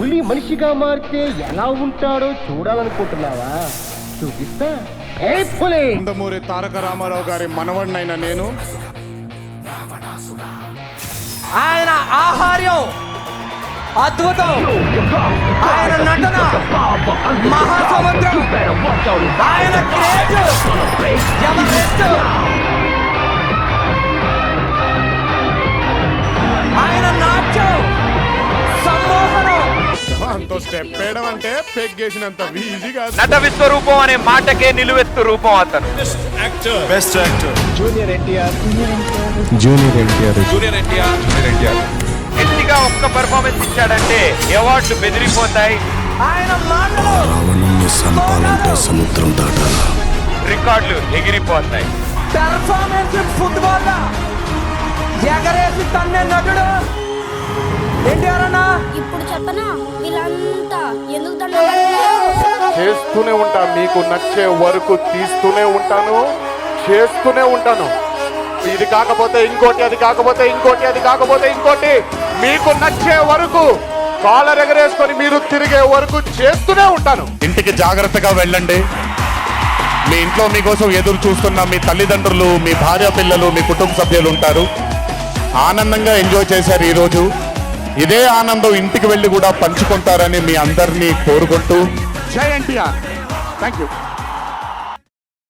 పులి మనిషిగా మారితే ఎలా ఉంటాడో చూడాలనుకుంటున్నావా? చూపిస్తా. ఏ పులి! నందమూరి తారక రామారావు గారి మనవడినైన నేను ఆయన ఆహార్యం అద్భుతం, ఆయన నటన మహాసముద్రం, ఆయన క్రేజ్ ఎవరెస్ట్, ఆయన నాట్యం సమ్మోహనం. అంత స్టెప్ వేయడం అంటే పెగ్గేసినంత ఈజీ కాదు. నట విశ్వరూపం అనే మాటకే నిలువెత్తు రూపం అతను. Best actor junior NTR. గట్టిగా ఒక్క పెర్ఫార్మెన్స్ ఇచ్చాడంటే అవార్డులు బెదిరిపోతాయి, ఆయన మాటలు రావణుణ్ణి సంపాలంటే సముద్రం దాటాలా. రికార్డులు ఎగిరిపోతాయి. పెర్ఫార్మెన్స్ ఫుట్బాల్ ఎగరేసి తన్నే నటుడు ఎన్టీఆర్ అన్న. ఇప్పుడు చెప్పనా వీళ్ళంతా ఎందుకు దండ చేస్తూనే ఉంటా, మీకు నచ్చే వరకు తీస్తూనే ఉంటాను, చేస్తూనే ఉంటాను. ఇది కాకపోతే ఇంకోటి, అది కాకపోతే ఇంకోటి, అది కాకపోతే ఇంకోటి, మీకు నచ్చే వరకు కాలర్ ఎగరేసుకొని మీరు తిరిగే వరకు చేస్తూనే ఉంటాను. ఇంటికి జాగ్రత్తగా వెళ్ళండి. మీ ఇంట్లో మీకోసం ఎదురు చూస్తున్న మీ తల్లిదండ్రులు, మీ భార్య పిల్లలు, మీ కుటుంబ సభ్యులు ఉంటారు. ఆనందంగా ఎంజాయ్ చేశారు ఈరోజు. ఇదే ఆనందం ఇంటికి వెళ్ళి కూడా పంచుకుంటారని మీ అందరినీ కోరుకుంటూ జై ఎన్టీఆర్. Thank you.